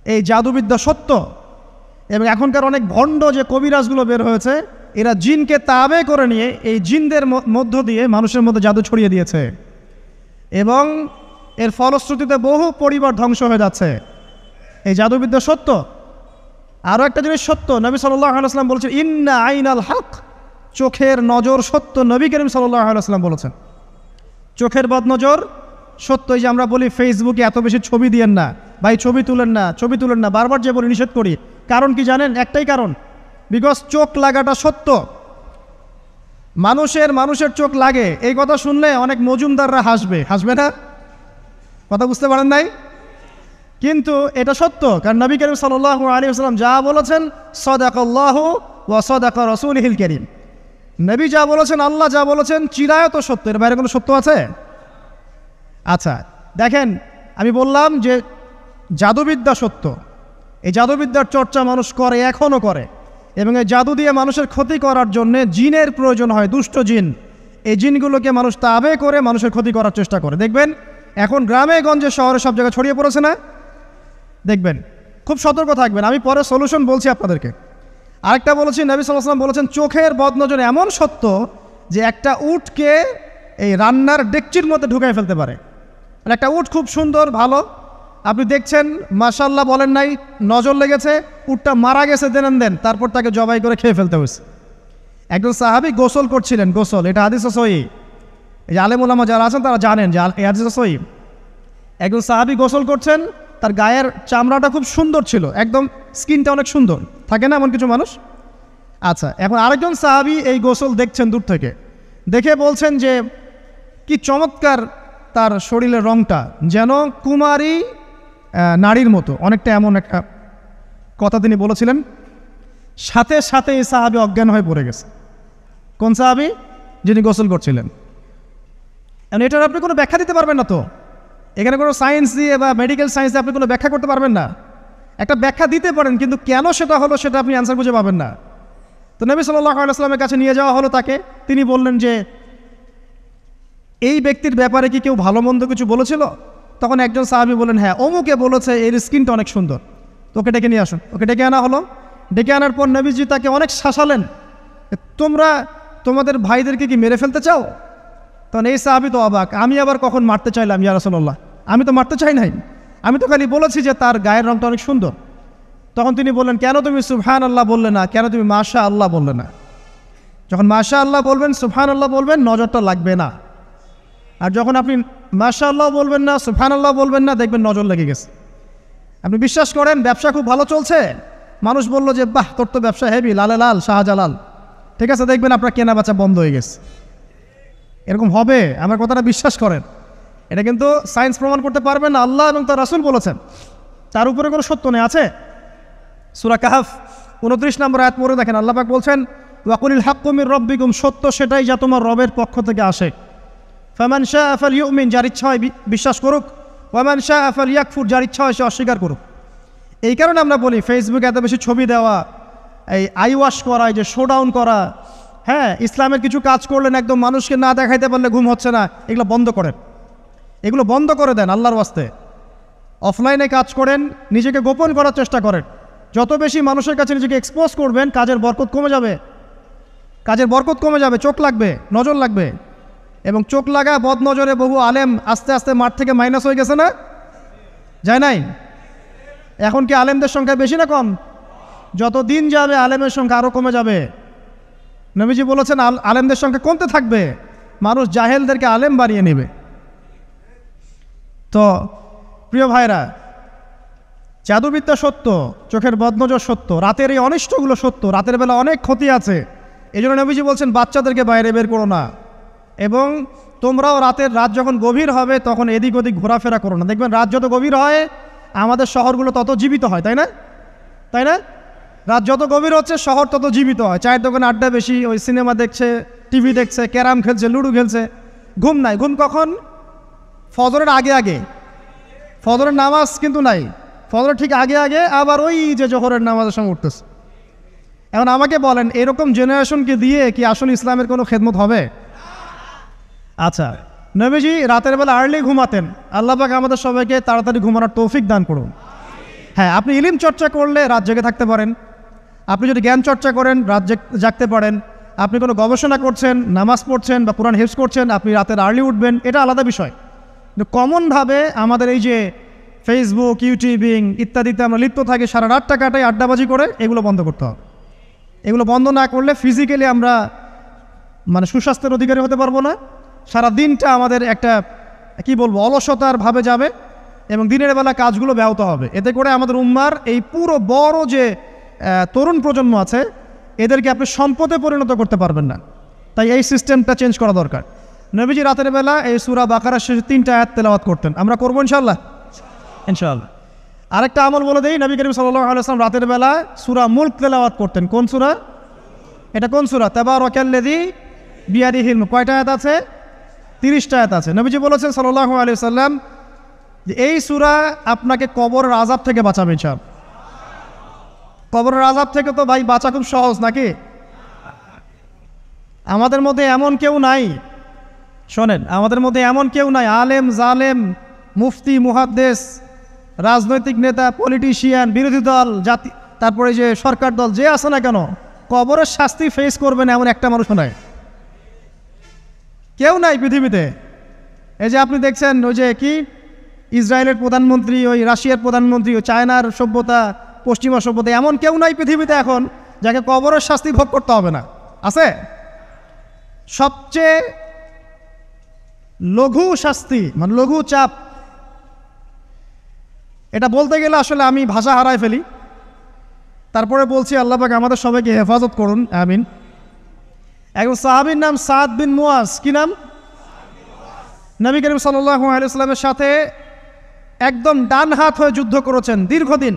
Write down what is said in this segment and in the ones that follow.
এই জাদুবিদ্যা সত্য। এবং এখনকার অনেক ভণ্ড যে কবিরাজগুলো বের হয়েছে, এরা জিনকে তাবে করে নিয়ে এই জিনদের মধ্য দিয়ে মানুষের মধ্যে জাদু ছড়িয়ে দিয়েছে, এবং এর ফলশ্রুতিতে বহু পরিবার ধ্বংস হয়ে যাচ্ছে। এই জাদুবিদ্যা সত্য। আরও একটা জিনিস সত্য, নবী সাল্লাল্লাহু আলাইহি ওয়াসাল্লাম বলেছেন ইন্না আইনাল হক, চোখের নজর সত্য। নবী করিম সাল্লাল্লাহু আলাইহি ওয়াসাল্লাম বলেছেন চোখের বদনজর সত্য। এই যে আমরা বলি ফেসবুকে এত বেশি ছবি দিয়েন না ভাই, ছবি তুলেন না, ছবি তুলেন না, বারবার যে বলি নিষেধ করি, কারণ কি জানেন? একটাই কারণ, বিকজ চোখ লাগাটা সত্য। মানুষের চোখ লাগে, এই কথা শুনলে অনেক মজুমদাররা হাসবে না? কথা বুঝতে পারেন নাই? কিন্তু এটা সত্য, কারণ নবী করিম সাল্লাল্লাহু আলাইহি ওয়াসাল্লাম যা বলেছেন সাদাকাল্লাহু ওয়া সাদাকা রাসূলুহুল কারীম, নবী যা বলেছেন, আল্লাহ যা বলেছেন চিরায়ত সত্য, এর বাইরে কোনো সত্য আছে? আচ্ছা দেখেন, আমি বললাম যে জাদুবিদ্যা সত্য। এই জাদুবিদ্যার চর্চা মানুষ করে, এখনও করে, এবং এই জাদু দিয়ে মানুষের ক্ষতি করার জন্যে জিনের প্রয়োজন হয়, দুষ্ট জিন। এই জিনগুলোকে মানুষ তাবে করে মানুষের ক্ষতি করার চেষ্টা করে। দেখবেন এখন গ্রামে গঞ্জে শহরে সব জায়গায় ছড়িয়ে পড়েছে না? দেখবেন, খুব সতর্ক থাকবেন। আমি পরে সলিউশন বলছি আপনাদেরকে। আরেকটা বলেছি, নবী সাল্লাল্লাহু আলাইহি ওয়াসাল্লাম বলেছেন চোখের বদনজর এমন সত্য যে একটা উটকে এই রান্নার ডেকচির মধ্যে ঢুকাই ফেলতে পারে। মানে একটা উট খুব সুন্দর ভালো, আপনি দেখছেন মাশাআল্লাহ বলেন নাই, নজর লেগেছে, উটটা মারা গেছে, দেন তারপর তাকে জবাই করে খেয়ে ফেলতে হয়েছে। একজন সাহাবী গোসল করছিলেন, গোসল, এটা হাদিস সহিহ, এই যে আলেম ওলামা যারা আছেন তারা জানেন যে এই হাদিস সহিহ। একজন সাহাবী গোসল করছেন, তার গায়ের চামড়াটা খুব সুন্দর ছিল, একদম স্কিনটা অনেক সুন্দর থাকে না এমন কিছু মানুষ? আচ্ছা, এখন আরেকজন সাহাবী এই গোসল দেখছেন দূর থেকে, দেখে বলছেন যে কি চমৎকার তার শরীরের রংটা, যেন কুমারী নারীর মতো, অনেকটা এমন একটা কথা তিনি বলেছিলেন। সাথে সাথে এই সাহাবী অজ্ঞান হয়ে পড়ে গেছে। কোন সাহাবী? যিনি গোসল করছিলেন। এখন এটার আপনি কোনো ব্যাখ্যা দিতে পারবেন না তো, এখানে কোনো সায়েন্স দিয়ে বা মেডিকেল সায়েন্স দিয়ে আপনি কোনো ব্যাখ্যা করতে পারবেন না। একটা ব্যাখ্যা দিতে পারেন, কিন্তু কেন সেটা হলো সেটা আপনি অ্যান্সার খুঁজে পাবেন না। তো নবী সাল্লাল্লাহু আলাইহি ওয়াসাল্লামের কাছে নিয়ে যাওয়া হলো তাকে। তিনি বললেন যে এই ব্যক্তির ব্যাপারে কি কেউ ভালো মন্দ কিছু বলেছিল? তখন একজন সাহাবী বলেন হ্যাঁ, অমুকে বলেছে এর স্কিনটা অনেক সুন্দর, তো ওকে ডেকে নিয়ে আসুন। ওকে ডেকে আনা হলো। ডেকে আনার পর নবীজি তাকে অনেক শাসালেন, তোমরা তোমাদের ভাইদেরকে কি মেরে ফেলতে চাও? তখন এই সাহাবী তো অবাক, আমি আবার কখন মারতে চাইলাম ইয়া রাসূলুল্লাহ? আমি তো মারতে চাই নাই, আমি তো খালি বলেছি যে তার গায়ের রংটা অনেক সুন্দর। তখন তিনি বললেন কেন তুমি সুবহানাল্লাহ বললে না, কেন তুমি মাশাআল্লাহ বললে না? যখন মাশাআল্লাহ বলবেন, সুবহানাল্লাহ বলবেন, নজরটা লাগবে না। আর যখন আপনি মাশাআল্লাহ বলবেন না, সুবহানাল্লাহ বলবেন না, দেখবেন নজর লেগে গেছে। আপনি বিশ্বাস করেন ব্যবসা খুব ভালো চলছে, মানুষ বলল যে বাহ তোর তো ব্যবসা হেভি, লালে লাল শাহজালাল, ঠিক আছে, দেখবেন আপনার কেনা বেচা বন্ধ হয়ে গেছে। এরকম হবে, আমার কথাটা বিশ্বাস করেন। এটা কিন্তু সায়েন্স প্রমাণ করতে পারবেন না, আল্লাহ এবং তার রাসূল বলেছেন, তার উপরে কোনো সত্য নেই। আছে সূরা কাহফ 29 নম্বর আয়াত পড়ে দেখেন, আল্লাহ পাক বলছেন ওয়াকুলিল হাক্কু মির রাব্বিকুম, সত্য সেটাই যা তোমার রবের পক্ষ থেকে আসে। ফামান শাআ ফালইউমিন, যার ইচ্ছা হয় বিশ্বাস করুক, ওয়ামান শাআ ফালইয়াকফুর, যার ইচ্ছা হয় সে অস্বীকার করুক। এই কারণে আমরা বলি ফেসবুকে এত বেশি ছবি দেওয়া, এই আই ওয়াশ করা, এই যে শোডাউন করা, হ্যাঁ ইসলামের কিছু কাজ করলেন একদম মানুষকে না দেখাইতে পারলে ঘুম হচ্ছে না, এগুলো বন্ধ করেন, এগুলো বন্ধ করে দেন আল্লাহর ওয়াস্তে। অফলাইনে কাজ করেন, নিজেকে গোপন করার চেষ্টা করেন। যত বেশি মানুষের কাছে নিজেকে এক্সপোজ করবেন, কাজের বরকত কমে যাবে, কাজের বরকত কমে যাবে, চোখ লাগবে, নজর লাগবে। এবং চোখ লাগা বদ নজরে বহু আলেম আস্তে আস্তে মাঠ থেকে মাইনাস হয়ে গেছে না? যায় নাই? এখন কি আলেমদের সংখ্যা বেশি না কম? যত দিন যাবে আলেমের সংখ্যা আরও কমে যাবে। নবীজি বলেছেন আলেমদের সংখ্যা কমতে থাকবে, মানুষ জাহেলদেরকে আলেম বানিয়ে নেবে। তো প্রিয় ভাইরা, জাদুবিদ্যা সত্য, চোখের বদনজর সত্য, রাতের এই অনিষ্টগুলো সত্য, রাতের বেলা অনেক ক্ষতি আছে। এই জন্য নবীজি বলছেন বাচ্চাদেরকে বাইরে বের করো না, এবং তোমরাও রাত যখন গভীর হবে তখন এদিক ওদিক ঘোরাফেরা করো না। দেখবেন রাত যত গভীর হয় আমাদের শহরগুলো তত জীবিত হয়, তাই না? তাই না? রাত যত গভীর হচ্ছে শহর তত জীবিত হয়। চায়ের দোকানে আড্ডা বেশি, ওই সিনেমা দেখছে, টিভি দেখছে, ক্যারাম খেলছে, লুডো খেলছে, ঘুম নাই। ঘুম কখন? ফজরের আগে আগে। ফজরের নামাজ কিন্তু নাই, ফজরের ঠিক আগে আগে আবার ওই যে জোহরের নামাজের সঙ্গে উঠতেছে। এখন আমাকে বলেন এরকম জেনারেশনকে দিয়ে কি আসলে ইসলামের কোনো খেদমত হবে? আচ্ছা, নবীজি রাতের বেলা আর্লি ঘুমাতেন, আল্লাহ পাক আমাদের সবাইকে তাড়াতাড়ি ঘুমানোর তৌফিক দান করুন। হ্যাঁ, আপনি ইলম চর্চা করলে রাত জেগে থাকতে পারেন, আপনি যদি জ্ঞান চর্চা করেন রাত জাগতে পারেন, আপনি কোনো গবেষণা করছেন, নামাজ পড়ছেন বা কোরআন হিফজ করছেন, আপনি রাতের আর্লি উঠবেন, এটা আলাদা বিষয়। কিন্তু কমনভাবে আমাদের এই যে ফেসবুক, ইউটিউবিং ইত্যাদিতে আমরা লিপ্ত থাকি, সারা রাতটা কাটাই আড্ডাবাজি করে, এগুলো বন্ধ করতে হবে। এগুলো বন্ধ না করলে ফিজিক্যালি আমরা মানে সুস্বাস্থ্যের অধিকারী হতে পারবো না। সারা দিনটা আমাদের একটা কি বলবো অলসতার ভাবে যাবে এবং দিনের বেলা কাজগুলো ব্যাহত হবে। এতে করে আমাদের উম্মার এই পুরো বড় যে তরুণ প্রজন্ম আছে এদেরকে আপনি সম্পদে পরিণত করতে পারবেন না। তাই এই সিস্টেমটা চেঞ্জ করা দরকার। নবীজি রাতের বেলা এই সূরা বাকারার শেষে 3টা আয়াত তেলাওয়াত করতেন। আমরা করবো ইনশাআল্লাহ। আরেকটা আমল বলে দেই, নবী করিম সাল্লাল্লাহু আলাইহি ওয়াসাল্লাম রাতের বেলা সূরা মুলক তেলাওয়াত করতেন। কোন সূরা? এটা কোন সূরা? তাবারাকাল্লাযী বিয়াদিহিল মুলক। কয়টা আয়াত আছে? 30টা আয়াত আছে। নবীজি বলেছেন সাল্লাল্লাহু আলাইহি ওয়াসাল্লাম যে এই সূরা আপনাকে কবরের আযাব থেকে বাঁচাবে ইনশাআল্লাহ। কবরের আযাব থেকে তো ভাই বাঁচা খুব সহজ নাকি? আমাদের মধ্যে এমন কেউ নাই, শোনেন, আমাদের মধ্যে এমন কেউ নাই আলেম জালেম মুফতি মুহাদ্দিস রাজনৈতিক নেতা পলিটিশিয়ান বিরোধী দল জাতি তারপরে যে সরকার দল যে আছে না কেন কবরের শাস্তি ফেস করবেন এমন একটা মানুষও নাই, কেউ নাই পৃথিবীতে। এই যে আপনি দেখছেন ওই যে কি ইসরায়েলের প্রধানমন্ত্রী, ওই রাশিয়ার প্রধানমন্ত্রী, ওই চায়নার সভ্যতা, পশ্চিমা সভ্যতা, এমন কেউ নাই পৃথিবীতে এখন যাকে কবরের শাস্তি ভোগ করতে হবে না। আছে? সবচেয়ে লঘু শাস্তি মানে লঘু চাপ, এটা বলতে গেলে আসলে আমি ভাষা হারায় ফেলি। তারপরে বলছি আল্লাহ পাক আমাদের সবাইকে হেফাজত করুন, আমিন। একজন সাহাবীর নাম সাদ বিন মুয়াজ। কি নাম? নবী করিম সাল্লাল্লাহু আলাইহি ওয়াসাল্লামের সাথে একদম ডান হাত হয়ে যুদ্ধ করেছেন দীর্ঘদিন।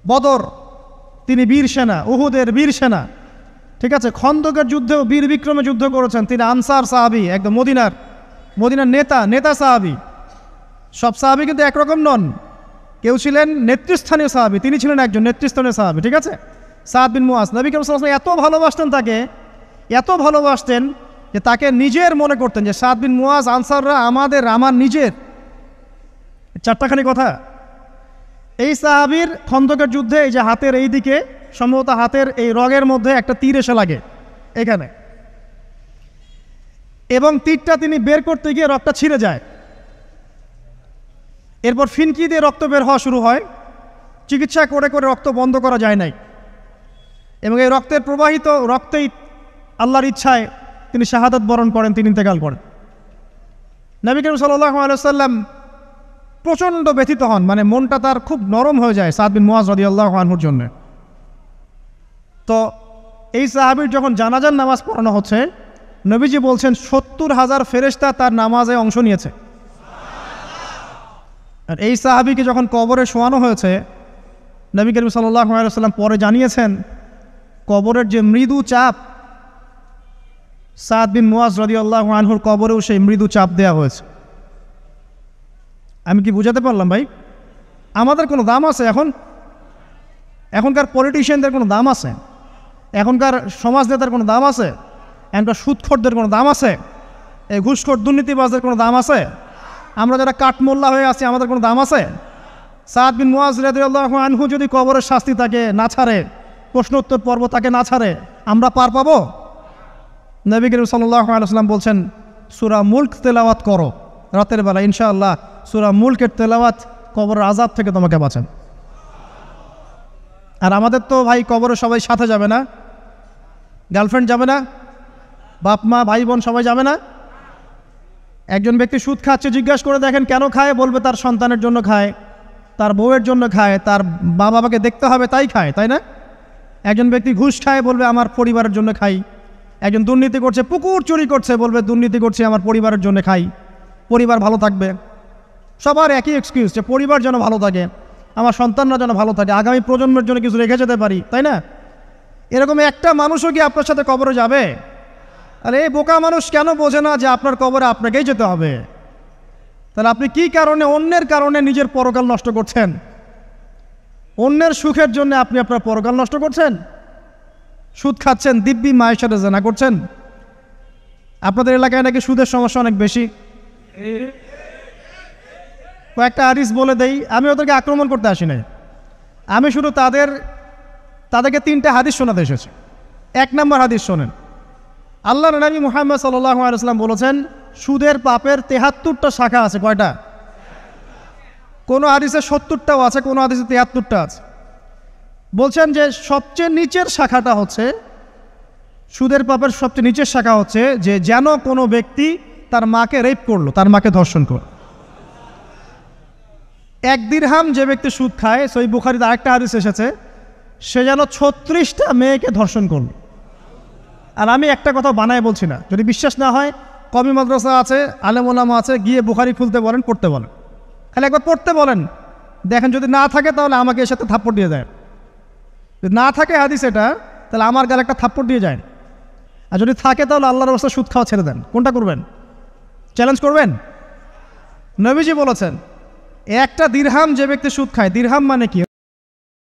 বদর তিনি বীর সেনা, উহুদের বীর সেনা, ঠিক আছে, খন্দকের যুদ্ধেও বীর বিক্রমে যুদ্ধ করেছেন। তিনি আনসার সাহাবী, একদম মদিনার নেতা সাহাবী। সব সাহাবী কিন্তু একরকম নন, কেউ ছিলেন নেতৃস্থানীয় সাহাবী, তিনি ছিলেন একজন নেতৃস্থানীয় সাহাবী, ঠিক আছে, সাদ বিন মুয়াজ। নবী করিম সাল্লাল্লাহু আলাইহি ওয়াসাল্লাম এত ভালোবাসতেন তাকে, এত ভালোবাসতেন যে তাকে নিজের মনে করতেন যে সাদ বিন মুয়াজ আনসাররা আমার নিজের। চারটাখানি কথা। এই সাহাবীর খন্দকের যুদ্ধে এই যে হাতের এই দিকে সম্ভবত হাতের এই রগের মধ্যে একটা তীর এসে লাগে এখানে, এবং তীরটা তিনি বের করতে গিয়ে রক্তটা ছিঁড়ে যায়। এরপর ফিনকি দিয়ে রক্ত বের হওয়া শুরু হয়। চিকিৎসা করে করে রক্ত বন্ধ করা যায় নাই, এবং এই রক্তের প্রবাহিত রক্তেই আল্লাহর ইচ্ছায় তিনি শাহাদাত বরণ করেন, তিনি ইন্তেকাল করেন। নবী করিম সাল্লাল্লাহু আলাইহি ওয়াসাল্লাম প্রচণ্ড ব্যথিত হন, মানে মনটা তার খুব নরম হয়ে যায় সাদ বিন মুয়াজ রাদিয়াল্লাহু আনহুর জন্য। তো এই সাহাবীর যখন জানাজার নামাজ পড়ানো হচ্ছে, নবীজি বলছেন 70,000 ফেরেশতা তার নামাজে অংশ নিয়েছে। আর এই সাহাবীকে যখন কবরে শোয়ানো হয়েছে, নবী করিম সাল্লাল্লাহু আলাইহি ওয়াসাল্লাম পরে জানিয়েছেন কবরের যে মৃদু চাপ, সাদ বিন মুয়াজ রাদিয়াল্লাহু আনহুর কবরেও সেই মৃদু চাপ দেওয়া হয়েছে। আমি কি বুঝাতে পারলাম ভাই? আমাদের কোনো দাম আছে এখনকার পলিটিশিয়ানদের কোনো দাম আছে? এখনকার সমাজ নেতার কোনো দাম আছে? এখনকার সুদখোরদের কোনো দাম আছে? এই ঘুষখোর দুর্নীতিবাজদের কোনো দাম আছে? আমরা যারা কাঠমোল্লা হয়ে আছি আমাদের কোনো দাম আছে? সাদ বিন মুয়াজ রাদিয়াল্লাহু আনহু যদি কবরের শাস্তি তাকে না ছাড়ে, প্রশ্নোত্তর পর্ব তাকে না ছাড়ে, আমরা পার পাবো? নবী করিম সাল্লাল্লাহু আলাইহি ওয়াসাল্লাম বলছেন সূরা মুলক তেলাওয়াত করো রাতের বেলা, ইনশাআল্লাহ সূরা মুলকের তেলাওয়াত কবরের আযাব থেকে তোমাকে বাঁচান। আর আমাদের তো ভাই কবরে সবাই সাথে যাবে না, গার্লফ্রেন্ড যাবে না, বাপ মা ভাই বোন সবাই যাবে না। একজন ব্যক্তি সুদ খাচ্ছে, জিজ্ঞাসা করে দেখেন কেন খায়, বলবে তার সন্তানের জন্য খায়, তার বউয়ের জন্য খায়, তার মা বাবাকে দেখতে হবে তাই খায়, তাই না? একজন ব্যক্তি ঘুষ খায়, বলবে আমার পরিবারের জন্য খাই। একজন দুর্নীতি করছে, পুকুর চুরি করছে, বলবে দুর্নীতি করছে আমার পরিবারের জন্য খাই, পরিবার ভালো থাকবে। সবার একই এক্সকিউজ যে পরিবার যেন ভালো থাকে, আমার সন্তানরা যেন ভালো থাকে, আগামী প্রজন্মের জন্য কিছু রেখে যেতে পারি, তাই না? এরকম একটা মানুষও কি আপনার সাথে কবরে যাবে? আরে এই বোকা মানুষ কেন বোঝে না যে আপনার কবরে আপনাকেই যেতে হবে? তাহলে আপনি কি কারণে অন্যের কারণে নিজের পরকাল নষ্ট করছেন? অন্যের সুখের জন্য আপনি আপনার পরকাল নষ্ট করছেন। সুদ খাচ্ছেন, দিব্যি মায়ের সাথে জেনা করছেন। আপনাদের এলাকায় নাকি সুদের সমস্যা অনেক বেশি। কয়েকটা হাদিস বলে দেই, আমি ওদেরকে আক্রমণ করতে আসি নাই, আমি শুধু তাদেরকে 3টে হাদিস শোনাতে এসেছি। 1 নম্বর হাদিস শোনেন। আল্লাহর নবী মুহাম্মদ সাল্লাল্লাহু আলাইহি ওয়াসাল্লাম বলেছেন, সুদের পাপের 73টা শাখা আছে। কয়টা? কোনো হাদিসে 70টাও আছে, কোনো হাদিসে 73টা আছে। বলছেন যে সবচেয়ে নিচের শাখাটা হচ্ছে, সুদের পাপের সবচেয়ে নিচের শাখা হচ্ছে যে যেন কোনো ব্যক্তি তার মাকে রেপ করলো, তার মাকে ধর্ষণ করলো। 1 দিরহাম যে ব্যক্তি সুদ খায়, সহিহ বুখারীতে আরেকটা হাদিস এসেছে, সে যেন 36টা মেয়েকে ধর্ষণ করলো। আর আমি একটা কথা বানায় বলছি না, যদি বিশ্বাস না হয় কওমি মাদ্রাসা আছে, আলেম ওলামা আছে, গিয়ে বুখারী খুলতে বলেন, পড়তে বলেন, খালি একবার পড়তে বলেন, দেখেন যদি না থাকে তাহলে আমাকে এর সাথে থাপ্পড় দিয়ে যায়। যদি না থাকে হাদিস এটা, তাহলে আমার গালে একটা থাপ্পড় দিয়ে যায়। আর যদি থাকে তাহলে আল্লাহর রাস্তায় সুদ খাওয়া ছেড়ে দেন। কোনটা করবেন? চ্যালেঞ্জ করবেন? নবীজি বলেছেন, 1টা দিরহাম যে ব্যক্তি সুদ খায়, দিরহাম মানে কি?